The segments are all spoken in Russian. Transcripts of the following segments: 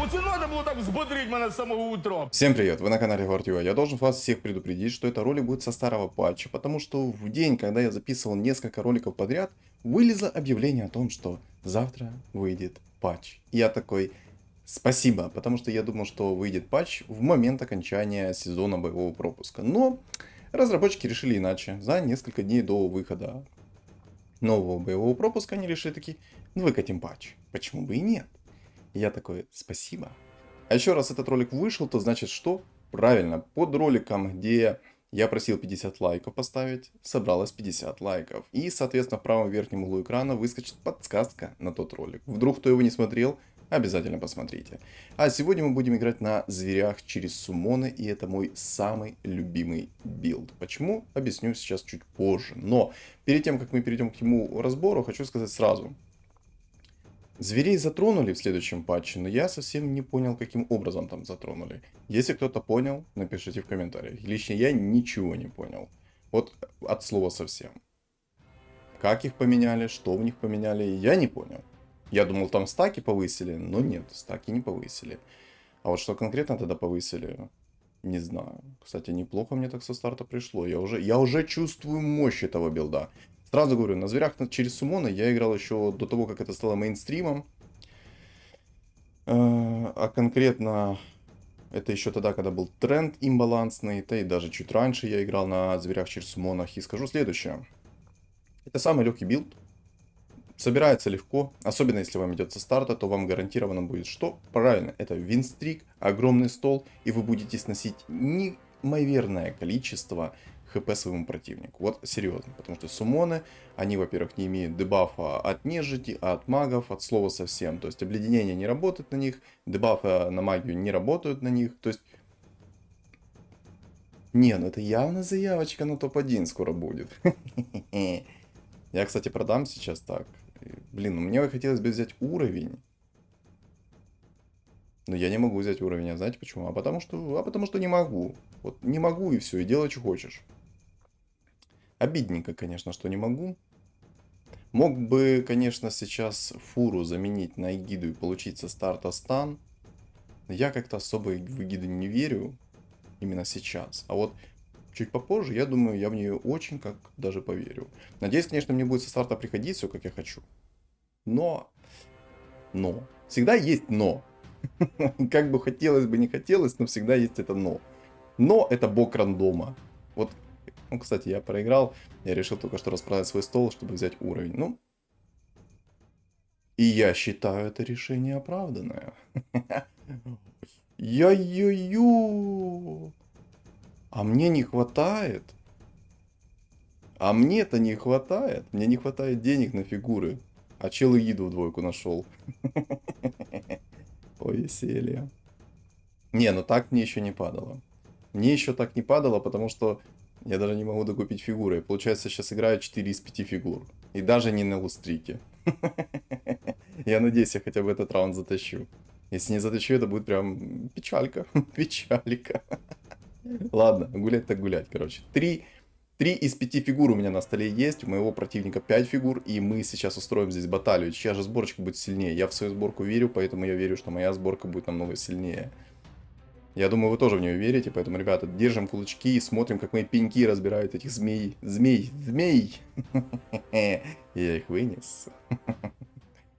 Оце надо було так взбодрить мене з самого утра. Всем привет, вы на канале Гвардио. Я должен вас всех предупредить, что это ролик будет со старого патча, потому что в день, когда я записывал несколько роликов подряд, вылезло объявление о том, что завтра выйдет патч. И я такой, спасибо, потому что я думал, что выйдет патч в момент окончания сезона боевого пропуска. Но разработчики решили иначе. За несколько дней до выхода нового боевого пропуска они решили такие, ну выкатим патч. Почему бы и нет? И я такой, спасибо. А еще раз этот ролик вышел, то значит что? Правильно, под роликом, где я просил 50 лайков поставить, собралось 50 лайков. И, соответственно, в правом верхнем углу экрана выскочит подсказка на тот ролик. Вдруг кто его не смотрел, обязательно посмотрите. А сегодня мы будем играть на зверях через суммоны, и это мой самый любимый билд. Почему? Объясню сейчас чуть позже. Но перед тем, как мы перейдем к его разбору, хочу сказать сразу. Зверей затронули в следующем патче, но я совсем не понял, каким образом там затронули. Если кто-то понял, напишите в комментариях. Лично я ничего не понял. Вот от слова совсем. Как их поменяли, что в них поменяли, я не понял. Я думал, там стаки повысили, но нет, стаки не повысили. А вот что конкретно тогда повысили, не знаю. Кстати, неплохо мне так со старта пришло. Я уже чувствую мощь этого билда. Сразу говорю, на зверях через суммоны я играл еще до того, как это стало мейнстримом. А конкретно это еще тогда, когда был тренд имбалансный. Да и даже чуть раньше я играл на зверях через суммонах. И скажу следующее. Это самый легкий билд. Собирается легко. Особенно если вам идет со старта, то вам гарантированно будет что? Правильно, это винстрик, огромный стол. И вы будете сносить неимоверное количество хп своему противнику. Вот серьезно. Потому что суммоны, они, во-первых, не имеют дебафа от нежити, от магов, от слова совсем. То есть обледенение не работает на них, дебафы на магию не работают на них. То есть... Не, ну это явно заявочка на топ-1 скоро будет. Я, кстати, продам сейчас так. Блин, ну мне хотелось бы взять уровень. Но я не могу взять уровень, а знаете почему? А потому что не могу. Вот не могу и все, и делай, что хочешь. Обидненько, конечно, что не могу. Мог бы, конечно, сейчас фуру заменить на эгиду и получить со старта стан. Но я как-то особо в эгиду не верю. Именно сейчас. А вот чуть попозже, я думаю, я в нее очень как даже поверю. Надеюсь, конечно, мне будет со старта приходить все, как я хочу. Но. Всегда есть но. Как бы хотелось бы, не хотелось, но всегда есть это но. Но это бог рандома. Вот. Ну, кстати, я проиграл. Я решил только что распродать свой стол, чтобы взять уровень. Ну. И я считаю это решение оправданное. Я-ю-ю. А мне не хватает. А мне-то не хватает. Мне не хватает денег на фигуры. А чел эгиду в двойку нашел. Ой, веселье. Не, ну так мне еще не падало. Мне еще так не падало, потому что я даже не могу докупить фигуры. Получается, сейчас играю 4 из 5 фигур. И даже не на лустрике. Я надеюсь, я хотя бы этот раунд затащу. Если не затащу, это будет прям печалька. Печалька. Ладно, гулять так гулять, короче. 3 из 5 фигур у меня на столе есть, у моего противника 5 фигур, и мы сейчас устроим здесь баталию, чья же сборочка будет сильнее. Я в свою сборку верю, поэтому я верю, что моя сборка будет намного сильнее. Я думаю, вы тоже в нее верите, поэтому, ребята, держим кулачки и смотрим, как мои пеньки разбирают этих змей. Змей! Я их вынес.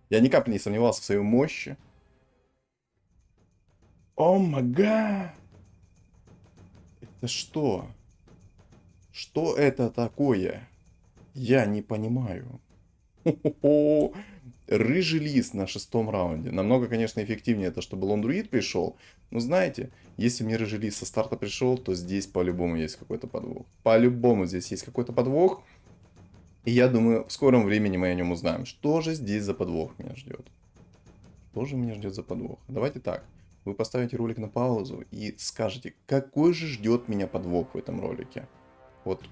Я ни капли не сомневался в своей мощи. О мага! Это что? Что это такое? Я не понимаю. Хо-хо-хо. Рыжий лис на 6-м раунде. Намного, конечно, эффективнее это, чтобы лондруид пришел. Но знаете, если мне рыжий лис со старта пришел, то здесь по-любому есть какой-то подвох. По-любому здесь есть какой-то подвох. И я думаю, в скором времени мы о нем узнаем. Что же здесь за подвох меня ждет? Что же меня ждет за подвох? Давайте так. Вы поставите ролик на паузу и скажете, какой же ждет меня подвох в этом ролике. Вот,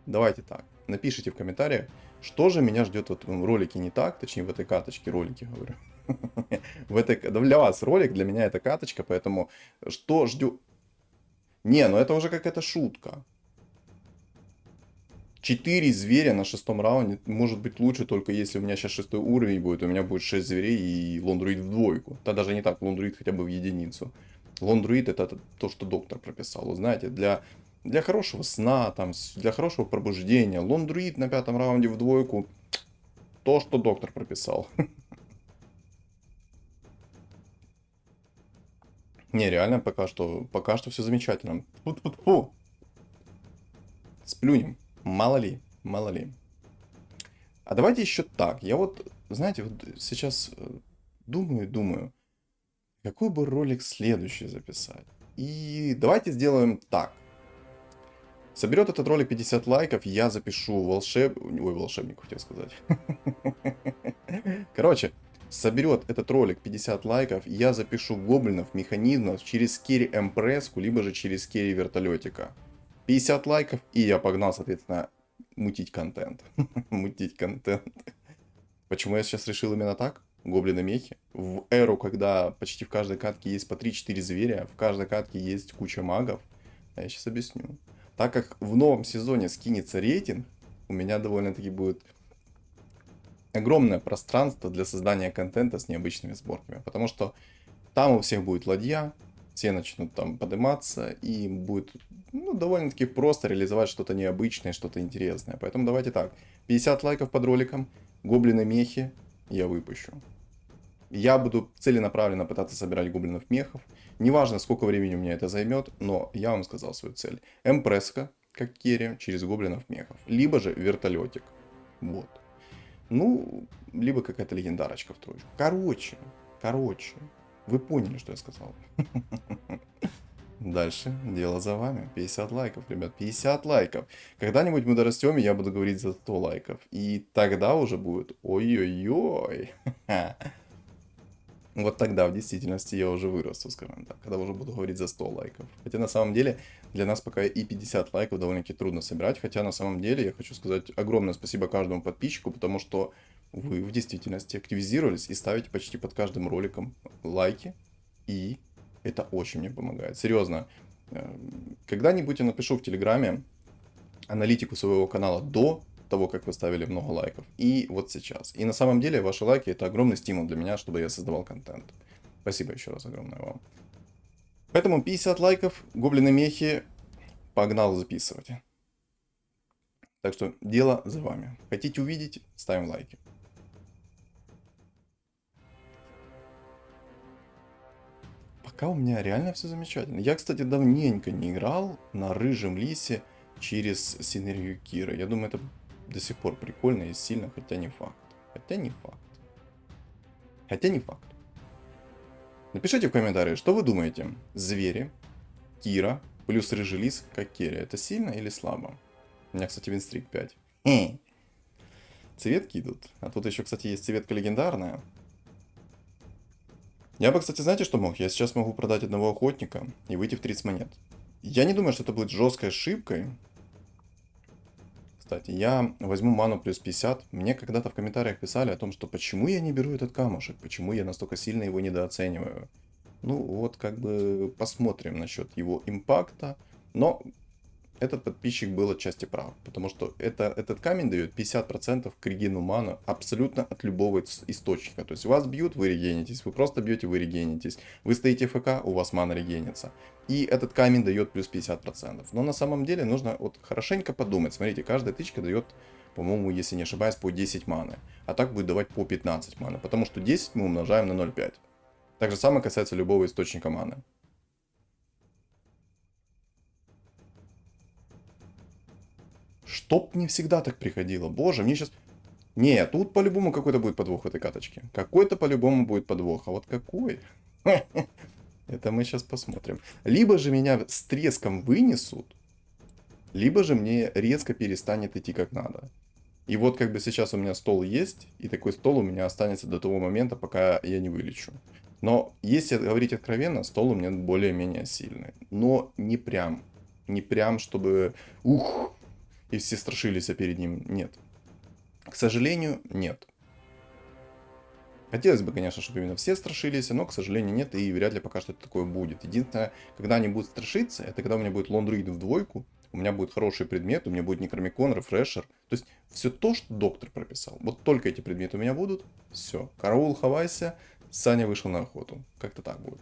давайте так. Напишите в комментариях, что же меня ждет в этом ролике не так, точнее в этой каточке ролики, говорю. Для вас ролик, для меня это каточка, поэтому что ждет... Не, ну это уже какая-то шутка. 4 зверя на 6-м раунде может быть лучше, только если у меня сейчас 6-й уровень будет, у меня будет 6 зверей и лондруид в двойку. Да даже не так, лондруид хотя бы в единицу. Лондруид это то, что доктор прописал. Вы знаете, для хорошего сна, там, для хорошего пробуждения, лондруид на 5-м раунде в двойку, то, что доктор прописал. Не, реально пока что все замечательно. Фу-фу-фу. Сплюнем. Мало ли, мало ли. А давайте еще так. Я вот, знаете, вот сейчас думаю, какой бы ролик следующий записать. И давайте сделаем так. Соберет этот ролик 50 лайков, я запишу волшебник, хотел сказать. Короче, соберет этот ролик 50 лайков, я запишу гоблинов, механизмов через керри эмпресску, либо же через керри вертолетика. 50 лайков, и я погнал, соответственно, мутить контент. Мутить контент. Почему я сейчас решил именно так? Гоблины мехи. В эру, когда почти в каждой катке есть по 3-4 зверя, в каждой катке есть куча магов. А я сейчас объясню. Так как в новом сезоне скинется рейтинг, у меня довольно-таки будет огромное пространство для создания контента с необычными сборками. Потому что там у всех будет ладья, все начнут там подниматься, и будет довольно-таки просто реализовать что-то необычное, что-то интересное. Поэтому давайте так. 50 лайков под роликом, гоблины мехи я выпущу. Я буду целенаправленно пытаться собирать гоблинов мехов. Неважно, сколько времени у меня это займет, но я вам сказал свою цель. Эмпреска, как керри, через гоблинов мехов. Либо же вертолетик. Вот. Ну, либо какая-то легендарочка в троечку. Короче. Вы поняли, что я сказал. Дальше дело за вами. 50 лайков, ребят, 50 лайков. Когда-нибудь мы дорастем, и я буду говорить за 100 лайков. И тогда уже будет ой-ой-ой. Вот тогда в действительности я уже вырасту, скажем так. Когда уже буду говорить за 100 лайков. Хотя на самом деле для нас пока и 50 лайков довольно-таки трудно собирать. Хотя на самом деле я хочу сказать огромное спасибо каждому подписчику, потому что вы в действительности активизировались и ставите почти под каждым роликом лайки. И это очень мне помогает. Серьезно. Когда-нибудь я напишу в Телеграме аналитику своего канала до того, как вы ставили много лайков. И вот сейчас. И на самом деле ваши лайки это огромный стимул для меня, чтобы я создавал контент. Спасибо еще раз огромное вам. Поэтому 50 лайков, гоблины мехи, погнал записывать. Так что дело за вами. Хотите увидеть, ставим лайки. Пока у меня реально все замечательно. Я, кстати, давненько не играл на рыжем лисе через синергию Киры. Я думаю, это до сих пор прикольно и сильно, хотя не факт. Хотя не факт. Напишите в комментариях, что вы думаете. Звери, Кира, плюс рыжий лис, как керри. Это сильно или слабо? У меня, кстати, винстрик 5. Цветки идут. А тут еще, кстати, есть цветка легендарная. Я бы, кстати, знаете, что мог? Я сейчас могу продать одного охотника и выйти в 30 монет. Я не думаю, что это будет жесткой ошибкой. Кстати, я возьму ману плюс 50. Мне когда-то в комментариях писали о том, что почему я не беру этот камушек, почему я настолько сильно его недооцениваю. Ну вот как бы посмотрим насчет его импакта. Но этот подписчик был отчасти прав, потому что этот камень дает 50% к регену мана абсолютно от любого источника. То есть вас бьют, вы регенитесь, вы просто бьете, вы регенитесь. Вы стоите ФК, у вас мана регенится. И этот камень дает плюс 50%. Но на самом деле нужно вот хорошенько подумать. Смотрите, каждая тычка дает, по-моему, если не ошибаюсь, по 10 маны. А так будет давать по 15 маны, потому что 10 мы умножаем на 0,5. Так же самое касается любого источника маны. Чтоб не всегда так приходило. Боже, мне сейчас... Не, тут по-любому какой-то будет подвох в этой каточке. Какой-то по-любому будет подвох. А вот какой? Это мы сейчас посмотрим. Либо же меня с треском вынесут, либо же мне резко перестанет идти как надо. И вот как бы сейчас у меня стол есть, и такой стол у меня останется до того момента, пока я не вылечу. Но если говорить откровенно, стол у меня более-менее сильный. Но не прям. Не прям, чтобы... Ух! И все страшились перед ним. Нет. К сожалению, нет. Хотелось бы, конечно, чтобы именно все страшились, но, к сожалению, нет, и вряд ли пока что такое будет. Единственное, когда они будут страшиться, это когда у меня будет лондруид в двойку, у меня будет хороший предмет, у меня будет Некромикон, Рефрешер. То есть все то, что доктор прописал. Вот только эти предметы у меня будут. Все. Караул, хавайся. Саня вышел на охоту. Как-то так будет.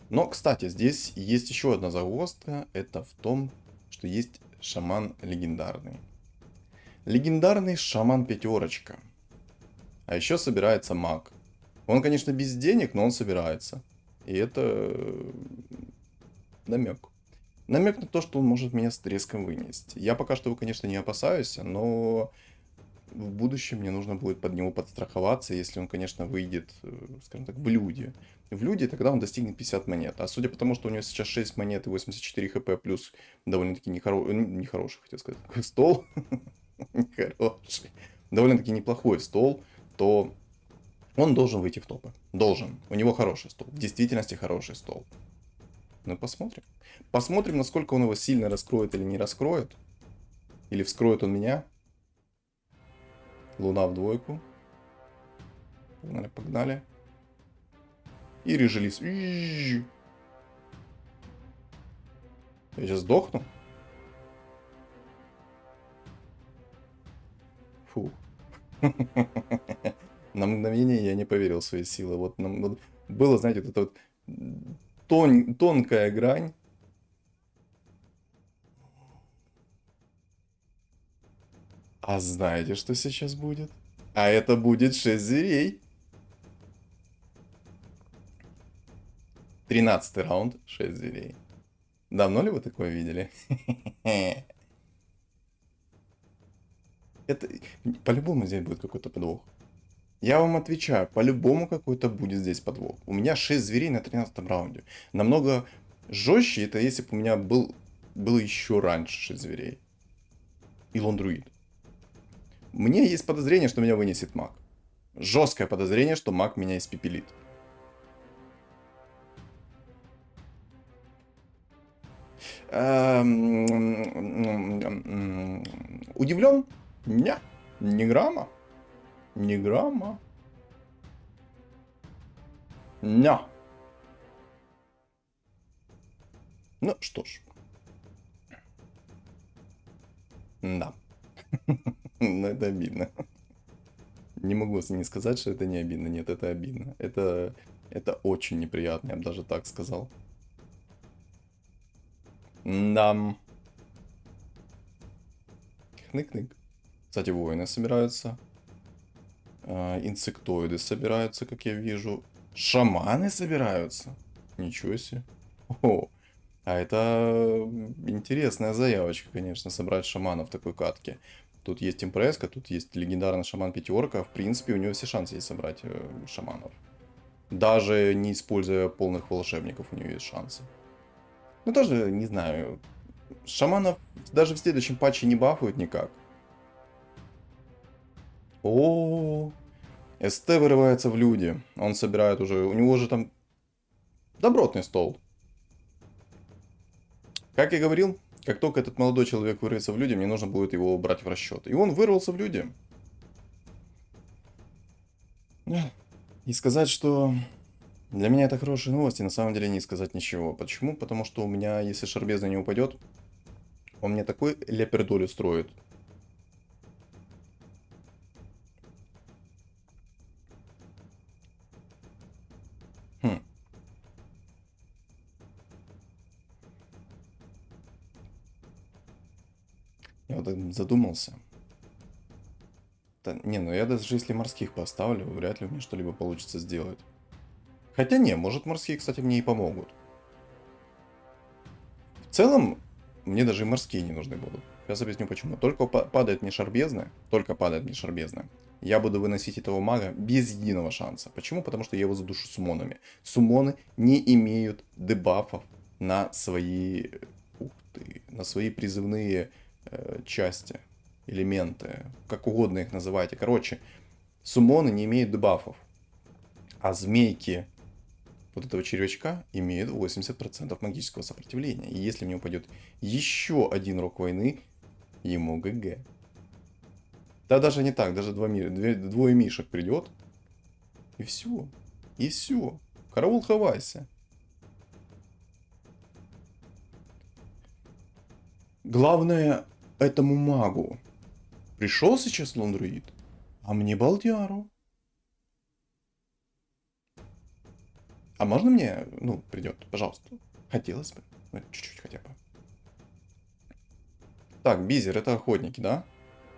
Но, кстати, здесь есть еще одна загвоздка. Это в том, что есть шаман легендарный. Легендарный шаман пятерочка. А еще собирается маг. Он, конечно, без денег, но он собирается. И это намек. Намек на то, что он может меня с треском вынести. Я пока что его, конечно, не опасаюсь, но в будущем мне нужно будет под него подстраховаться, если он, конечно, выйдет, скажем так, в люди. В люди тогда он достигнет 50 монет. А судя по тому, что у него сейчас 6 монет и 84 хп, плюс довольно-таки нехороший, хотел сказать, стол, нехороший, довольно-таки неплохой стол, то он должен выйти в топы. Должен. У него хороший стол. В действительности хороший стол. Ну, посмотрим. Посмотрим, насколько он его сильно раскроет или не раскроет. Или вскроет он меня. Луна в двойку. Погнали, погнали. И режелиз. Я сейчас сдохну. Фу. На мгновение я не поверил в свои силы. Вот, вот было, знаете, вот эта вот тонкая грань. А знаете, что сейчас будет? А это будет 6 зверей. 13-й раунд, 6 зверей. Давно ли вы такое видели? Это по-любому здесь будет какой-то подвох. Я вам отвечаю, по-любому какой-то будет здесь подвох. У меня 6 зверей на 13-м раунде. Намного жестче это, если бы у меня было еще раньше 6 зверей. И лондруид. Мне есть подозрение, что меня вынесет маг. Жесткое подозрение, что маг меня испепелит. Удивлен? Не, ни грамма. Ни грамма. Не. Ну что ж. Да. Ну это обидно. Не могу не сказать, что это не обидно. Нет, это обидно. Это очень неприятно, я бы даже так сказал. Да. Хнык-хнык. Кстати, воины собираются. Инсектоиды собираются, как я вижу. Шаманы собираются. Ничего себе. О, а это интересная заявочка, конечно, собрать шамана в такой катке. Тут есть импреска, тут есть легендарный шаман пятерка. В принципе, у него все шансы есть собрать шаманов. Даже не используя полных волшебников, у него есть шансы. Ну, тоже, не знаю. Шаманов даже в следующем патче не бафуют никак. О, СТ вырывается в люди. Он собирает уже... У него же там добротный стол. Как я говорил, как только этот молодой человек вырвется в люди, мне нужно будет его брать в расчет. И он вырвался в люди. И сказать, что для меня это хорошие новости, на самом деле не сказать ничего. Почему? Потому что у меня, если Шарбезна не упадет, он мне такой лепердоль устроит. Я вот задумался. Да, не, ну я даже если морских поставлю, вряд ли у меня что-либо получится сделать. Хотя не, может морские, кстати, мне и помогут. В целом, мне даже и морские не нужны будут. Сейчас объясню почему. Только падает мне шарбезна, я буду выносить этого мага без единого шанса. Почему? Потому что я его задушу суммонами. Суммоны не имеют дебафов на свои... Ух ты, на свои призывные части, элементы, как угодно их называйте. Короче, суммоны не имеют дебафов. А змейки вот этого червячка имеют 80% магического сопротивления. И если мне упадет еще один рок войны, ему ГГ. Да даже не так, даже двое мишек придет. И все. И все. Караул, хавайся. Главное, этому магу пришел сейчас лондруид, а мне Балдиару. А можно мне, ну, придет, пожалуйста? Хотелось бы. Ну, чуть-чуть хотя бы. Так, Бизер, это охотники, да?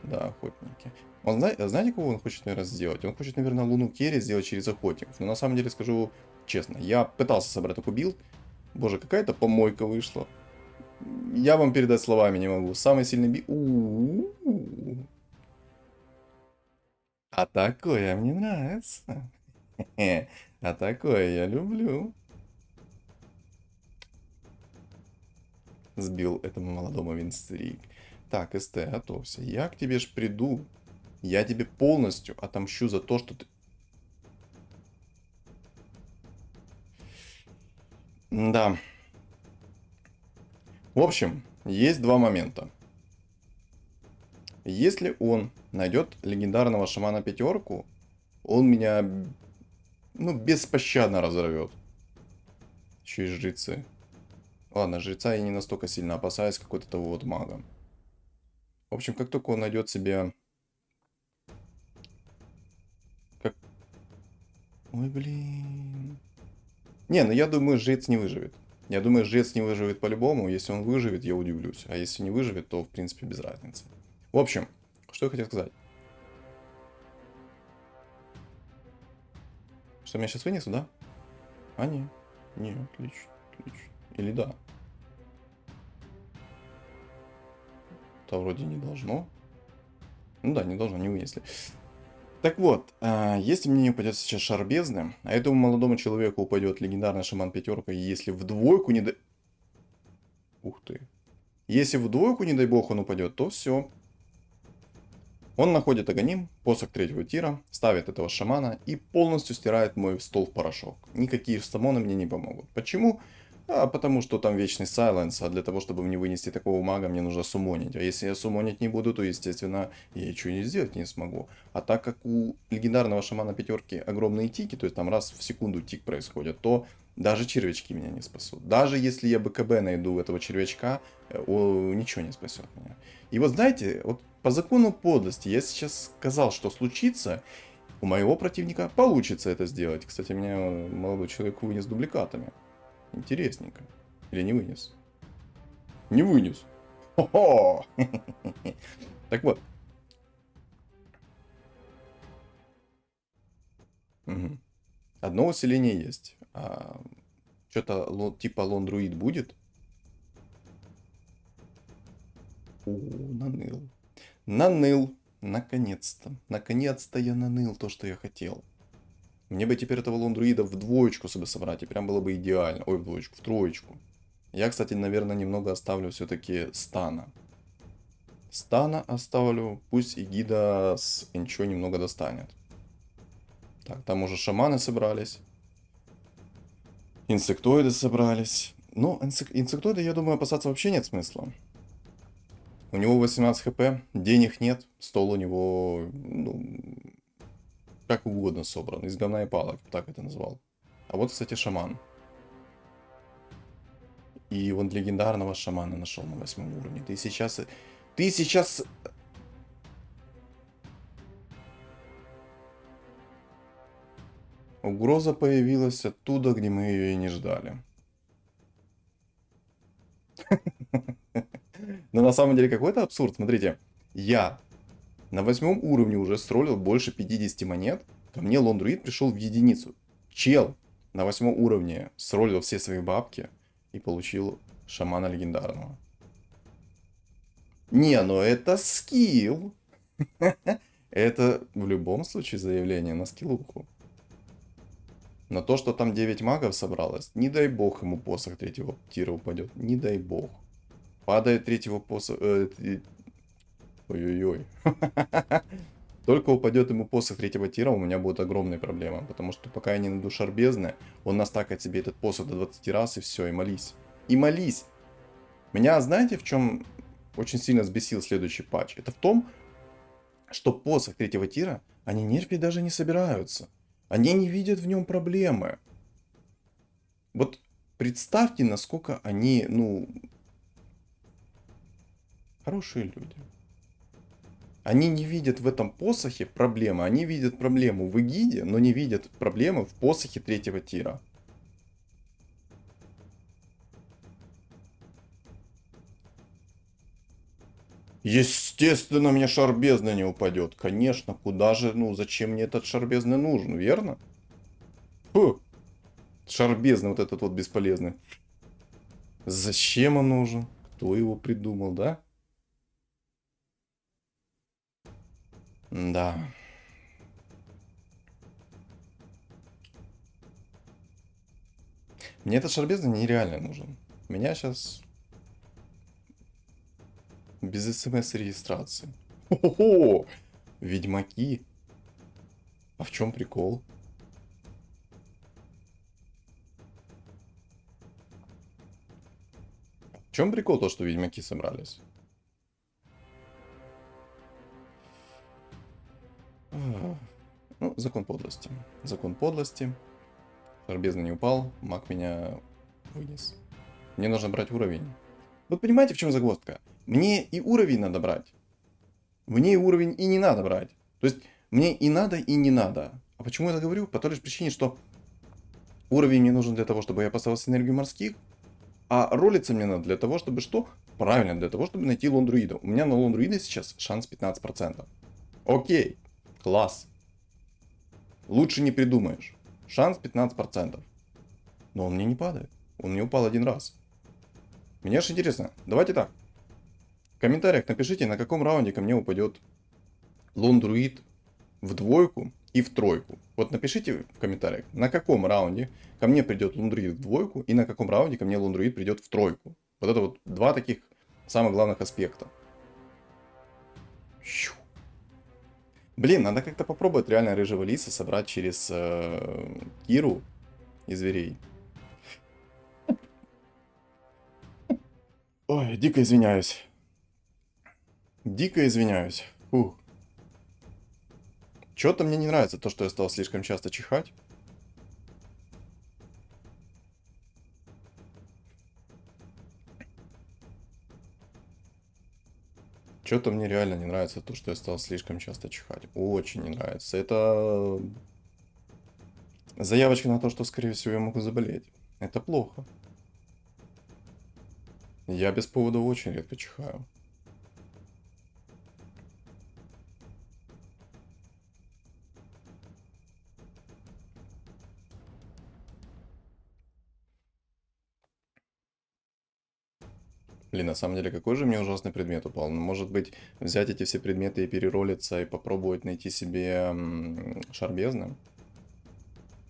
Да, охотники. Он знаете, кого он хочет, наверное, сделать? Он хочет, наверное, Луну Керри сделать через охотников. Но на самом деле, скажу честно, я пытался собрать такой билд. Боже, какая-то помойка вышла. Я вам передать словами не могу. Самый сильный билд... А такое мне нравится. А такое я люблю. Сбил этому молодому винстрик. Так, СТ, готовься. Я к тебе ж приду. Я тебе полностью отомщу за то, что ты... Да. В общем, есть два момента. Если он найдет легендарного шамана пятерку, он меня, ну, беспощадно разорвет. Еще и жрецы. Ладно, жреца я не настолько сильно опасаюсь, как вот этого вот мага. В общем, как только он найдет себе... Как... Ой, блин. Не, ну я думаю, жрец не выживет. Я думаю, жрец не выживет по-любому. Если он выживет, я удивлюсь. А если не выживет, то, в принципе, без разницы. В общем, что я хотел сказать. Что, меня сейчас вынесу, да? А, нет. Не, отлично, отлично. Или да? То вроде не должно. Ну да, не должно, не вынесли. Так вот, если мне не упадет сейчас шар бездны, а этому молодому человеку упадет легендарный шаман пятерка, и если в двойку не дай... Ух ты. Если в двойку, не дай бог, он упадет, то все. Он находит Аганим, посох третьего тира, ставит этого шамана и полностью стирает мой стол в порошок. Никакие самоны мне не помогут. Почему? Потому что там вечный сайленс, а для того, чтобы мне вынести такого мага, мне нужно суммонить. А если я суммонить не буду, то, естественно, я ничего не сделать не смогу. А так как у легендарного шамана пятерки огромные тики, то есть там раз в секунду тик происходит, то даже червячки меня не спасут. Даже если я БКБ найду этого червячка, ничего не спасет меня. И вот знаете, вот по закону подлости я сейчас сказал, что случится, у моего противника получится это сделать. Кстати, меня молодой человек вынес дубликатами. Интересненько. Или не вынес? Не вынес. Хо-хо! Так вот. Мгм. Одно усиление есть. Что-то типа лондруид будет. О, наныл. Наныл. Наконец-то. Наконец-то я наныл то, что я хотел. Мне бы теперь этого лондруида в двоечку себе собрать, и прям было бы идеально. Ой, в двоечку, в троечку. Я, кстати, наверное, немного оставлю все-таки стана. Стана оставлю, пусть и гида с ничего немного достанет. Так, там уже шаманы собрались. Инсектоиды собрались. Ну, инсектоиды, я думаю, опасаться вообще нет смысла. У него 18 хп, денег нет, стол у него, ну, как угодно собран, из говна и палок, так это назвал. А вот, кстати, шаман. И он легендарного шамана нашел на 8 уровне. Ты сейчас... Ты сейчас... Угроза появилась оттуда, где мы ее и не ждали. Но на самом деле какой-то абсурд. Смотрите, я на 8 уровне уже сролил больше 50 монет. Ко мне лондруид пришел в единицу. Чел на 8 уровне сролил все свои бабки и получил шамана легендарного. Не, ну это скилл. Это в любом случае заявление на скиллуху. Но то, что там 9 магов собралось, не дай бог ему посох третьего тира упадет. Не дай бог. Падает третьего посох... Ой-ой-ой. Только упадет ему посох третьего тира, у меня будет огромная проблема. Потому что пока я не найду шар бездны, он настакает себе этот посох до 20 раз, и все, и молись. И молись! Меня, знаете, в чем очень сильно взбесил следующий патч? Это в том, что посох третьего тира, они нерфить даже не собираются. Они не видят в нем проблемы. Вот представьте, насколько они, ну, Хорошие люди. Они не видят в этом посохе проблемы. Они видят проблему в эгиде, но не видят проблемы в посохе третьего тира. Естественно, мне шар бездны не упадет. Конечно, куда же, ну, зачем мне этот шар бездны нужен, верно? Фу. Шар бездны вот этот вот бесполезный. Зачем он нужен? Кто его придумал, да? Да. Мне этот шар бездны нереально нужен. Меня сейчас без смс-регистрации. Хо-хо-хо! Ведьмаки. А в чем прикол? В чем прикол то, что ведьмаки собрались? Ну, закон подлости. Закон подлости. Шар бездны не упал, маг меня вынес. Мне нужно брать уровень. Вот понимаете, в чем загвоздка? Мне и уровень надо брать. Мне и уровень и не надо брать. То есть, мне и надо, и не надо. А почему я это говорю? По той лишь причине, что уровень мне нужен для того, чтобы я поставил синергию морских, а ролиться мне надо для того, чтобы что? Правильно, для того, чтобы найти лондруида. У меня на лондруида сейчас шанс 15%. Окей, класс. Лучше не придумаешь. Шанс 15%. Но он мне не падает. Он мне упал один раз. Мне аж интересно. Давайте так. В комментариях напишите, на каком раунде ко мне упадет лондруид в двойку и в тройку. Вот напишите в комментариях, на каком раунде ко мне придет лондруид в двойку и на каком раунде ко мне лондруид придет в тройку. Вот это вот два таких самых главных аспекта. Блин, надо как-то попробовать реально рыжего лиса собрать через Киру и зверей. Ой, дико извиняюсь. Дико извиняюсь. Фух. Чё-то мне не нравится то, что я стал слишком часто чихать. Чё-то мне реально не нравится то, что я стал слишком часто чихать. Очень не нравится. Это заявочка на то, что, скорее всего, я могу заболеть. Это плохо. Я без повода очень редко чихаю. Блин, на самом деле, какой же мне ужасный предмет упал? Ну, может быть, взять эти все предметы и переролиться, и попробовать найти себе шар бездны?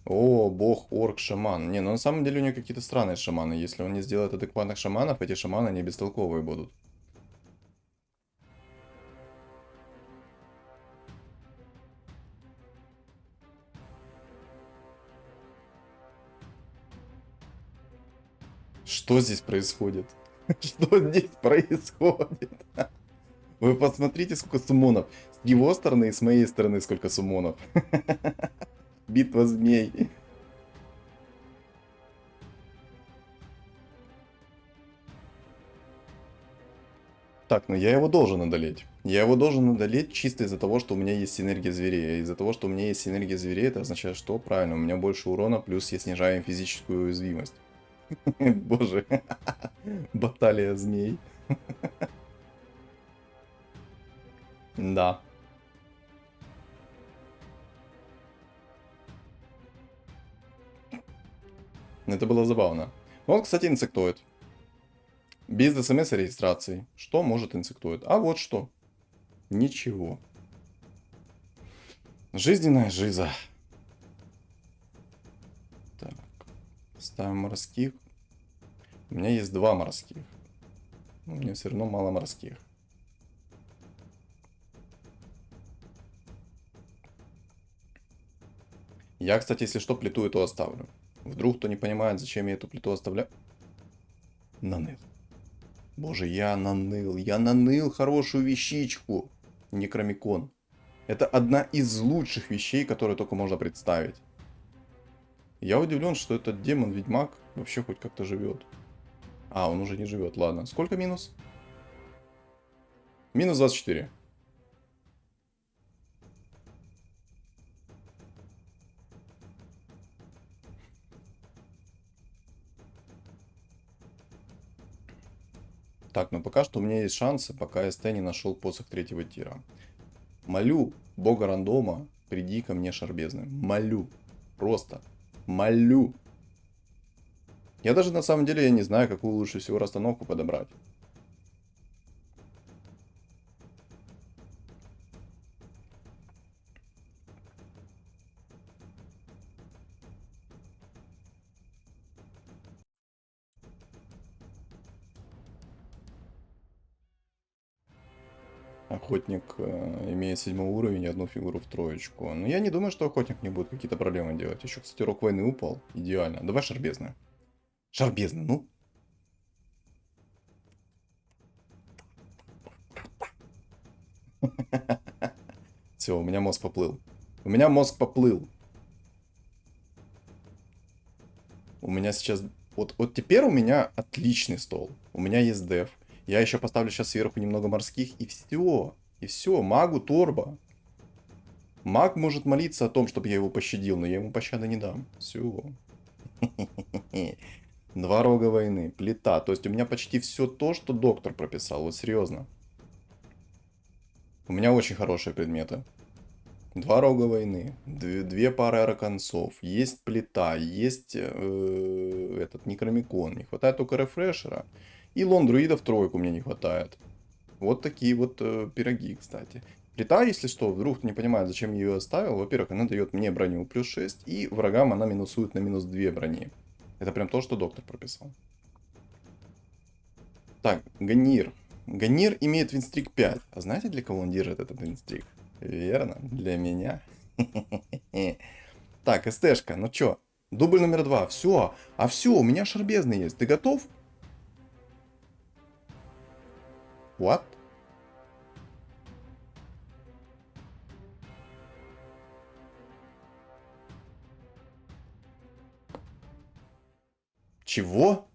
О, бог, орк, шаман. Не, ну на самом деле у него какие-то странные шаманы. Если он не сделает адекватных шаманов, эти шаманы не бестолковые будут. Что здесь происходит? Что здесь происходит? Вы посмотрите, сколько суммонов. С его стороны и с моей стороны сколько суммонов. Битва змей. Так, ну я его должен одолеть. Я его должен одолеть чисто из-за того, что у меня есть синергия зверей. А из-за того, что у меня есть синергия зверей, это означает, что правильно, у меня больше урона, плюс я снижаю им физическую уязвимость. Боже. Баталия змей. Да. Это было забавно. Ну вот, кстати, инсектоид. Без смс и регистрации. Что может инсектоид? А вот что. Ничего. Жизненная жиза. Так. Ставим морских. У меня есть два морских. Но мне все равно мало морских. Я, кстати, если что, плиту эту оставлю. Вдруг кто не понимает, зачем я эту плиту оставляю. Наныл. Боже, я наныл хорошую вещичку. Некромикон. Это одна из лучших вещей, которые только можно представить. Я удивлен, что этот демон-ведьмак вообще хоть как-то живет. А, он уже не живет, ладно. Сколько минус? Минус 24. Так, но пока что у меня есть шансы, пока СТ не нашел посох третьего тира. Молю бога рандома, приди ко мне, шарбезный. Молю. Просто. Молю. Я даже на самом деле я не знаю, какую лучше всего расстановку подобрать. Охотник имеет 7 уровень и одну фигуру в троечку. Но я не думаю, что охотник не будет какие-то проблемы делать. Еще, кстати, рок войны упал. Идеально. Давай шарбезный. Шарбезный, ну. Все, у меня мозг поплыл. У меня мозг поплыл. У меня сейчас... Вот теперь у меня отличный стол. У меня есть деф. Я еще поставлю сейчас сверху немного морских, и все. И все, магу торба. Маг может молиться о том, чтобы я его пощадил, но я ему пощады не дам. Все. Два рога войны, плита. То есть у меня почти все то, что доктор прописал. Вот серьезно. У меня очень хорошие предметы. Два рога войны, две пары арканцов, есть плита, есть этот некромикон, не хватает только рефрешера. И лондруида в тройку мне не хватает. Вот такие вот пироги, кстати. Плита, если что, вдруг не понимает, зачем я ее оставил. Во-первых, она дает мне броню плюс 6, и врагам она минусует на минус 2 брони. Это прям то, что доктор прописал. Так, Ганир. Ганир имеет винстрик 5. А знаете, для кого он держит этот винстрик? Верно, для меня. Так, СТшка, ну чё? Дубль номер 2, все. А все, у меня шарбезный есть. Ты готов? What? Чего?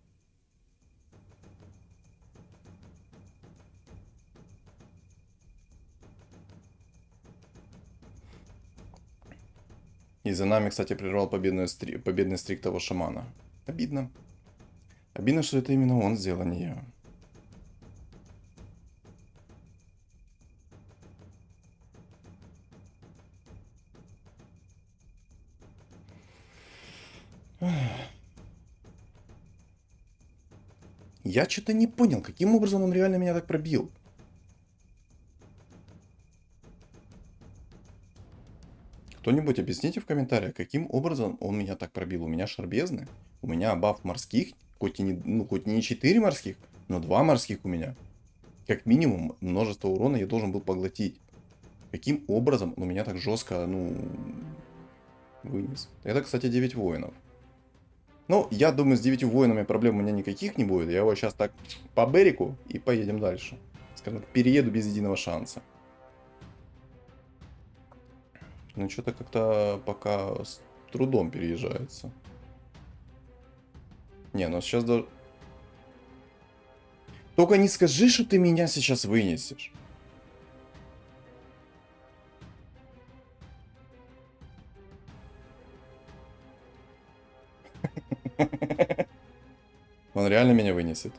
И за нами, кстати, прервал победный стрик того шамана. Обидно. Обидно, что это именно он сделал, а не я. Я что-то не понял, каким образом он реально меня так пробил. Кто-нибудь объясните в комментариях, каким образом он меня так пробил. У меня шарбезны, у меня баф морских, хоть и не, ну, хоть не 4 морских, но 2 морских у меня. Как минимум, множество урона я должен был поглотить. Каким образом он меня так жестко, ну, вынес? Это, кстати, 9 воинов. Ну, я думаю, с 9 воинами проблем у меня никаких не будет. Я его сейчас так по берегу и поедем дальше. Скажем так, перееду без единого шанса. Ну, что-то как-то пока с трудом переезжается. Не, ну сейчас даже... Только не скажи, что ты меня сейчас вынесешь. Он реально меня вынесет.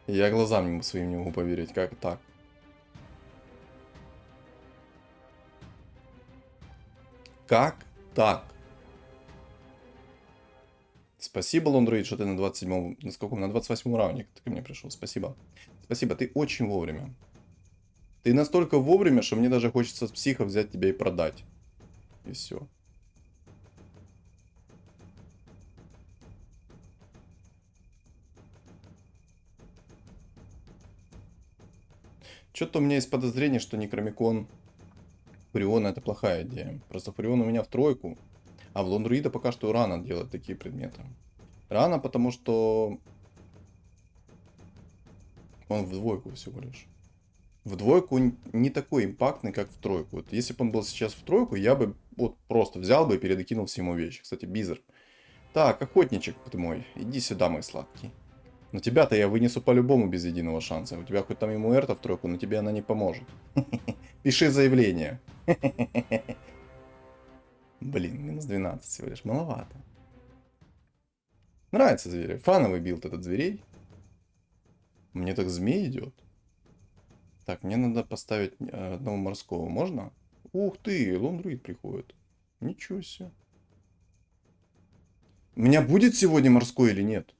Я глазам своим не могу поверить, как так. Как так? Спасибо, Лондроид, что ты на 27-м, на сколько, на 28-м раунде ты ко мне пришел. Спасибо. Спасибо, ты очень вовремя. Ты настолько вовремя, что мне даже хочется с психа взять тебя и продать. И все. Что-то у меня есть подозрение, что Некромикон Фуриона это плохая идея. Просто Фурион у меня в тройку, а в Лондруида пока что рано делать такие предметы. Рано, потому что он в двойку всего лишь. В двойку не такой импактный, как в тройку. Вот если бы он был сейчас в тройку, я бы вот просто взял бы и передокинул все ему вещи. Кстати, Бизер. Так, охотничек ты мой, иди сюда, мой сладкий. Но тебя-то я вынесу по-любому без единого шанса. У тебя хоть там и Муэрта в тройку, но тебе она не поможет. Пиши заявление. Блин, минус 12 всего лишь, маловато. Нравится зверь. Фановый билд этот зверей. Мне так змей идет. Так, мне надо поставить одного морского. Можно? Ух ты, лондруид приходит. Ничего себе. У меня будет сегодня морской или нет?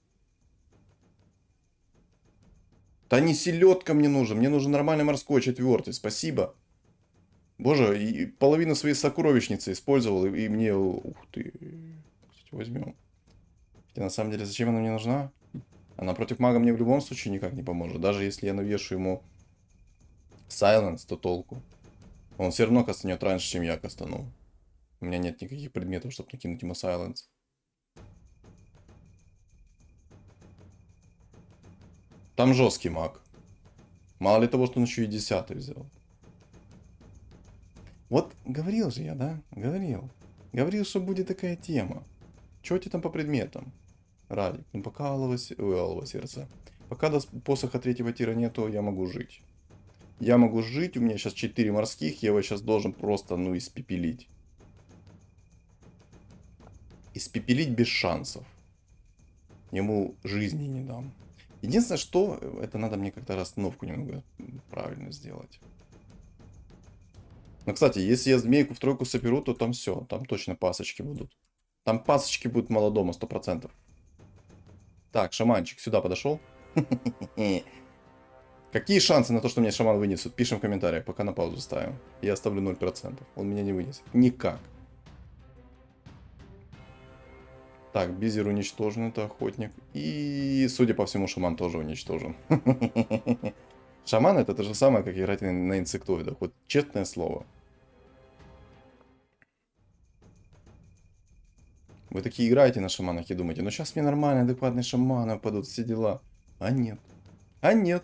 Да не селедка мне нужен. Мне нужен нормальный морской четвертый. Спасибо. Боже, и половину своей сокровищницы использовал, и мне... Ух ты. Кстати, возьмем. Хотя на самом деле, зачем она мне нужна? Она против мага мне в любом случае никак не поможет. Даже если я навешу ему Silence, то толку. Он все равно кастанет раньше, чем я кастану. У меня нет никаких предметов, чтобы накинуть ему Silence. Там жесткий маг. Мало ли того, что он еще и 10-й взял. Вот говорил же я, да? Говорил. Говорил, что будет такая тема. Чего тебе там по предметам? Радик, ну пока алого сердца. Пока до посоха 3-го тира нету, я могу жить. Я могу жить, у меня сейчас 4 морских, я его сейчас должен просто, ну, испепелить. Испепелить без шансов. Ему жизни не дам. Единственное, что это надо мне как-то расстановку немного правильно сделать. Ну, кстати, если я змейку в тройку соберу, то там все. Там точно пасочки будут. Там пасочки будут молодома, 100%. Так, шаманчик сюда подошел. Какие шансы на то, что мне шаман вынесут? Пишем в комментариях, пока на паузу ставим. Я оставлю 0%. Он меня не вынесет. Никак. Так, Бизер уничтожен, это охотник. И, судя по всему, шаман тоже уничтожен. Шаман это то же самое, как играть на инсектоидах. Вот честное слово. Вы такие играете на шаманах и думаете, ну сейчас мне нормально, адекватные шаманы падут, все дела. А нет. А нет.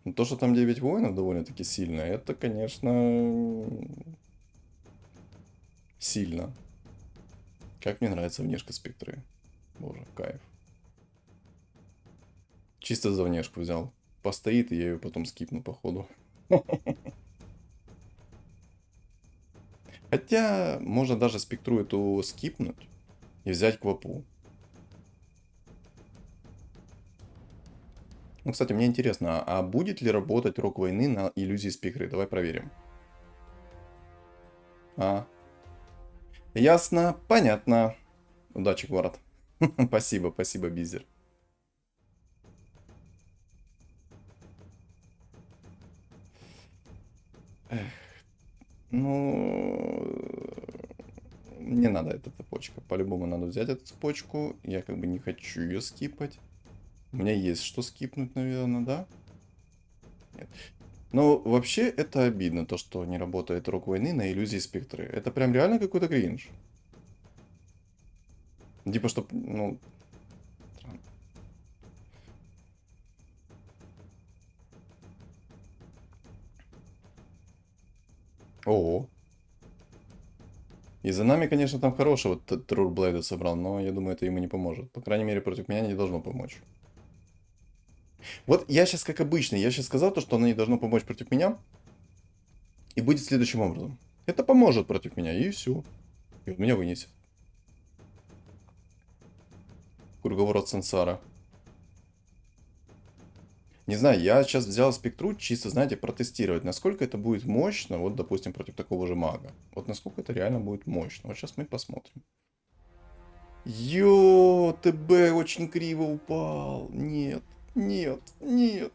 Но то, что там 9 воинов довольно-таки сильно, это, конечно, сильно. Как мне нравится внешка спектры. Боже, кайф. Чисто за внешку взял. Постоит, и я ее потом скипну, походу. Хотя, можно даже спектру эту скипнуть и взять квапу. Ну, кстати, мне интересно, а будет ли работать рок войны на иллюзии спектры? Давай проверим. Ясно, понятно. Удачи, город. Спасибо, спасибо, Бизер. Ну, не надо эта цепочка. По-любому надо взять эту цепочку. Я как бы не хочу ее скипать. У меня есть что скипнуть, наверное, да? Нет. Но вообще это обидно, то, что не работает рок войны на иллюзии спектры. Это прям реально какой-то кринж. Типа, чтоб, ну... Ого. И за нами, конечно, там хороший вот Трурблейда собрал, но я думаю, это ему не поможет. По крайней мере, против меня не должно помочь. Вот я сейчас, как обычно, я сейчас сказал то, что оно не должно помочь против меня. И будет следующим образом. Это поможет против меня, и все. И он меня вынесет. Круговорот сансара. Не знаю, я сейчас взял спектру чисто, знаете, протестировать, насколько это будет мощно, вот, допустим, против такого же мага. Вот насколько это реально будет мощно. Вот сейчас мы посмотрим. Йо, ТБ очень криво упал. Нет, нет, нет.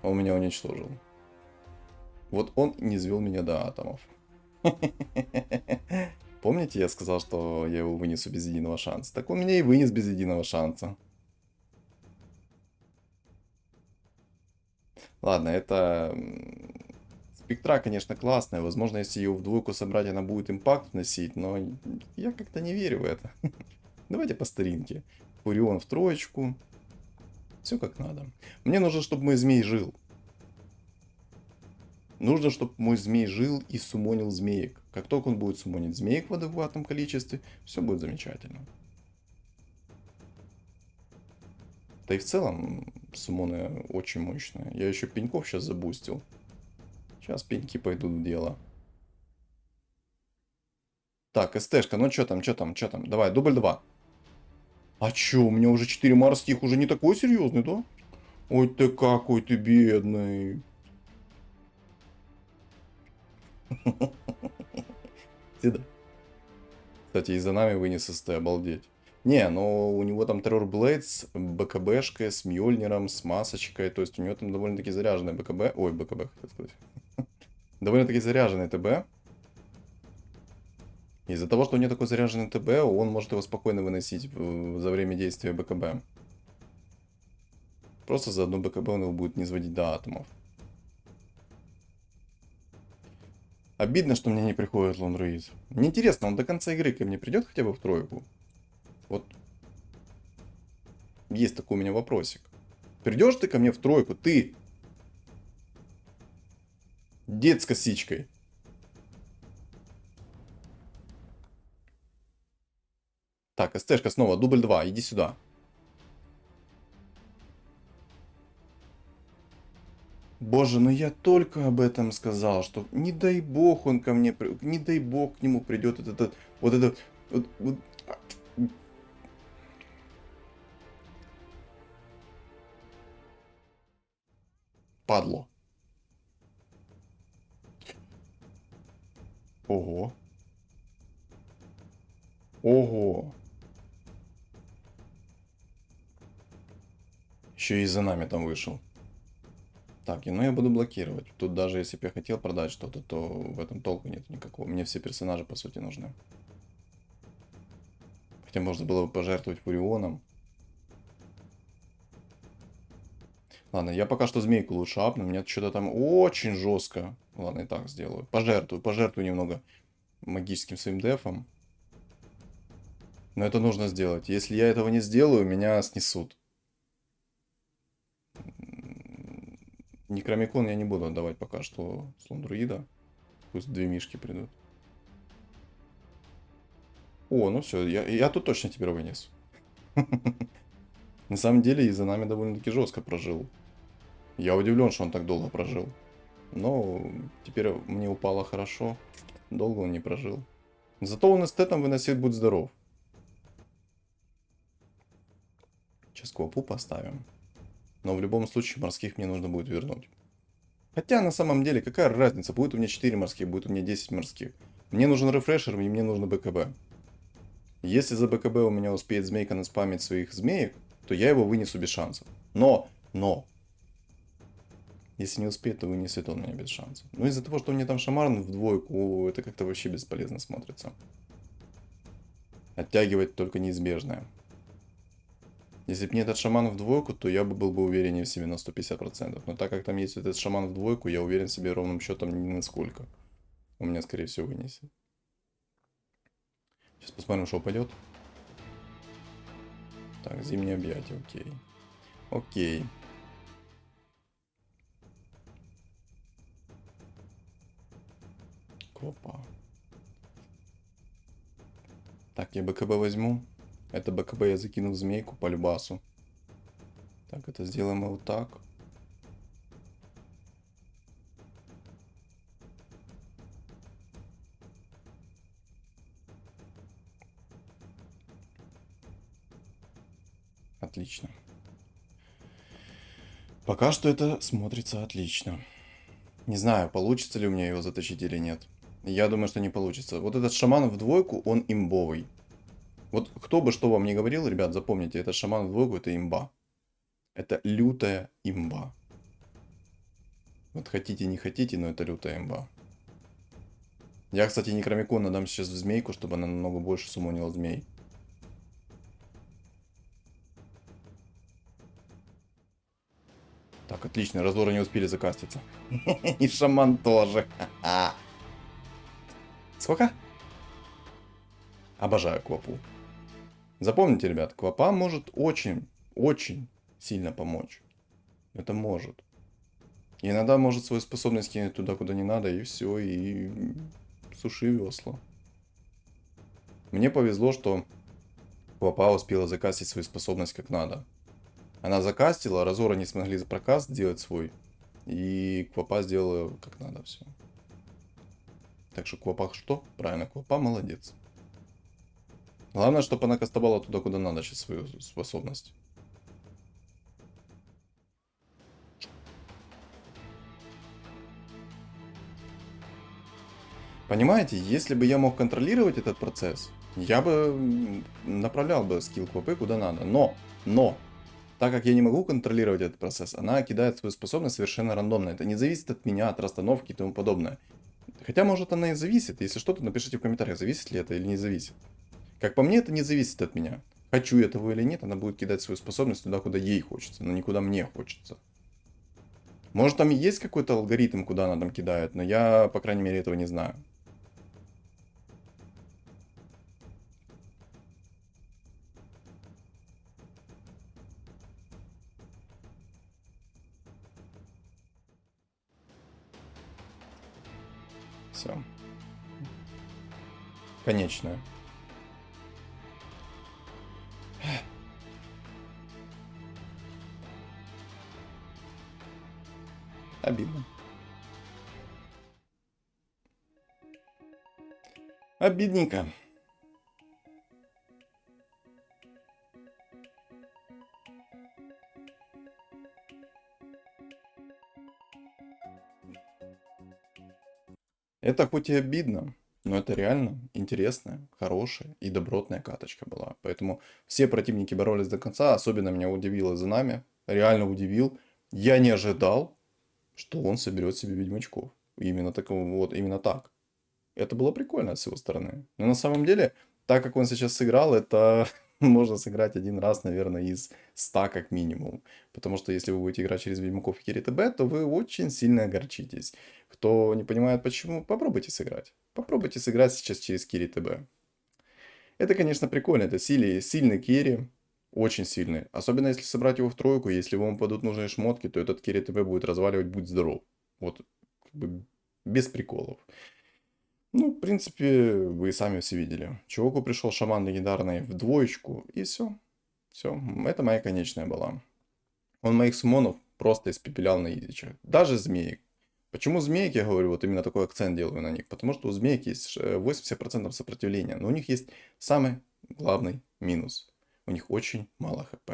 Он меня уничтожил. Вот он не извел меня до атомов. Помните, я сказал, что я его вынесу без единого шанса? Так он меня и вынес без единого шанса. Ладно, это... Спектра, конечно, классная. Возможно, если ее в двойку собрать, она будет импакт носить, но я как-то не верю в это. Давайте по старинке. Фурион в троечку. Все как надо. Мне нужно, чтобы мой змей жил. Нужно, чтобы мой змей жил и суммонил змеек. Как только он будет суммонить змеек в адекватном количестве, все будет замечательно. Да и в целом суммоны очень мощные. Я еще пеньков сейчас забустил. Сейчас пеньки пойдут в дело. Так, СТшка, ну что там, что там, что там? Давай, дубль 2. А чё, у меня уже 4 морских, уже не такой серьезный, да? Ой ты какой ты бедный. Сюда. Кстати, и за нами вынес СТ, обалдеть. Не, но у него там Террор Блейд с БКБшкой, с Мьёльниром, с масочкой. То есть у него там довольно-таки заряженный БКБ. Ой, БКБ, хотел сказать. Довольно-таки заряженный ТБ. Из-за того, что у него такой заряженный ТБ, он может его спокойно выносить за время действия БКБ. Просто за одну БКБ он его будет не сводить до атомов. Обидно, что мне не приходит Лондруид. Мне интересно, он до конца игры ко мне придет хотя бы в тройку? Вот. Есть такой у меня вопросик. Придешь ты ко мне в тройку? Ты. Дед с косичкой. Так, СТшка снова, дубль 2, иди сюда. Боже, ну я только об этом сказал, что не дай бог он ко мне, не дай бог к нему придет вот это, вот. Падло. Ого. Ого. Еще и за нами там вышел. Так, ну я буду блокировать. Тут даже если бы я хотел продать что-то, то в этом толку нет никакого. Мне все персонажи, по сути, нужны. Хотя можно было бы пожертвовать Фурионом. Ладно, я пока что змейку лучше апну. Мне что-то там очень жестко. Ладно, и так сделаю. Пожертвую немного магическим своим дефом. Но это нужно сделать. Если я этого не сделаю, меня снесут. Некромикон я не буду отдавать пока что с Лондруида. Пусть две мишки придут. О, ну все, я тут точно теперь вынес. На самом деле, и за нами довольно-таки жестко прожил. Я удивлен, что он так долго прожил. Но теперь мне упало хорошо. Долго он не прожил. Зато он эстетом выносит, будь здоров. Сейчас квапу поставим. Но в любом случае морских мне нужно будет вернуть. Хотя на самом деле какая разница, будет у меня 4 морских, будет у меня 10 морских. Мне нужен рефрешер и мне нужно БКБ. Если за БКБ у меня успеет змейка наспамить своих змеек, то я его вынесу без шансов. Но, если не успеет, то вынесет он меня без шансов. Но из-за того, что у меня там шаман в двойку, это как-то вообще бесполезно смотрится. Оттягивать только неизбежное. Если бы не этот шаман в двойку, то я бы был бы увереннее в себе на 150%. Но так как там есть этот шаман в двойку, я уверен в себе ровным счетом ни на сколько. У меня, скорее всего, вынесет. Сейчас посмотрим, что упадет. Так, зимнее объятие, окей. Окей. Квапа. Так, я БКБ возьму. Это БКБ я закину в змейку по любасу. Так, это сделаем вот так. Отлично. Пока что это смотрится отлично. Не знаю, получится ли у меня его затащить или нет. Я думаю, что не получится. Вот этот шаман в двойку, он имбовый. Вот кто бы что вам ни говорил, ребят, запомните, этот шаман в двойку это имба. Это лютая имба. Вот хотите, не хотите, но это лютая имба. Я, кстати, некромикон надам сейчас в змейку, чтобы она намного больше суммонила змей. Так, отлично, разоры не успели закаститься. И шаман тоже. Сколько? Обожаю квапу. Запомните, ребят, квапа может очень сильно помочь. Это может. И иногда может свою способность кинуть туда, куда не надо, и все, и суши весла. Мне повезло, что Квапа успела закастить свою способность как надо. Она закастила, Разора не смогли за прокаст сделать свой, и Квапа сделала как надо все. Так что Квапа что? Правильно, Квапа молодец. Главное, чтобы она кастовала туда, куда надо сейчас свою способность. Понимаете, если бы я мог контролировать этот процесс, я бы направлял бы скилл Квапы куда надо. Но, так как я не могу контролировать этот процесс, она кидает свою способность совершенно рандомно. Это не зависит от меня, от расстановки и тому подобное. Хотя, может, она и зависит. Если что-то, напишите в комментариях, зависит ли это или не зависит. Как по мне, это не зависит от меня. Хочу я этого или нет, она будет кидать свою способность туда, куда ей хочется, но не куда мне хочется. Может, там и есть какой-то алгоритм, куда она там кидает, но я, по крайней мере, этого не знаю. Все. Конечная. Обидно. Обидненько. Это хоть и обидно, но это реально интересная, хорошая и добротная каточка была. Поэтому все противники боролись до конца. Особенно меня удивило за нами. Реально удивил. Я не ожидал, что он соберет себе ведьмачков. Именно такого, вот именно так. Это было прикольно с его стороны. Но на самом деле, так как он сейчас сыграл, это можно сыграть один раз, наверное, из 100 как минимум. Потому что если вы будете играть через Ведьмаков и Кири ТБ, то вы очень сильно огорчитесь. Кто не понимает почему, попробуйте сыграть. Попробуйте сыграть сейчас через Кири ТБ. Это, конечно, прикольно. Это сильный Кири. Очень сильный. Особенно если собрать его в тройку. Если вам падут нужные шмотки, то этот Кири ТБ будет разваливать, будь здоров. Вот, как бы без приколов. Ну, в принципе, вы сами все видели. Чуваку пришел шаман легендарный в двоечку, и все. Все, это моя конечная была. Он моих сумонов просто испепелял на изичах. Даже змеек. Почему змеек, я говорю, вот именно такой акцент делаю на них? Потому что у змеек есть 80% сопротивления, но у них есть самый главный минус. У них очень мало хп.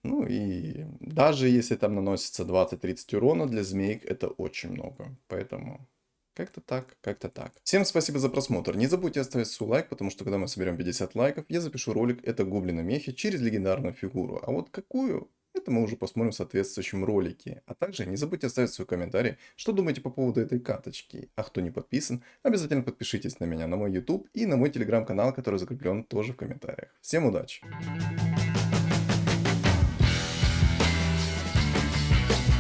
Ну и даже если там наносится 20-30 урона, для змеек это очень много. Поэтому как-то так, как-то так. Всем спасибо за просмотр. Не забудьте оставить свой лайк, потому что когда мы соберем 50 лайков, я запишу ролик «Это гоблина мехи через легендарную фигуру». А вот какую? Это мы уже посмотрим в соответствующем ролике. А также не забудьте оставить свой комментарий, что думаете по поводу этой каточки. А кто не подписан, обязательно подпишитесь на меня, на мой YouTube и на мой телеграм-канал, который закреплен тоже в комментариях. Всем удачи!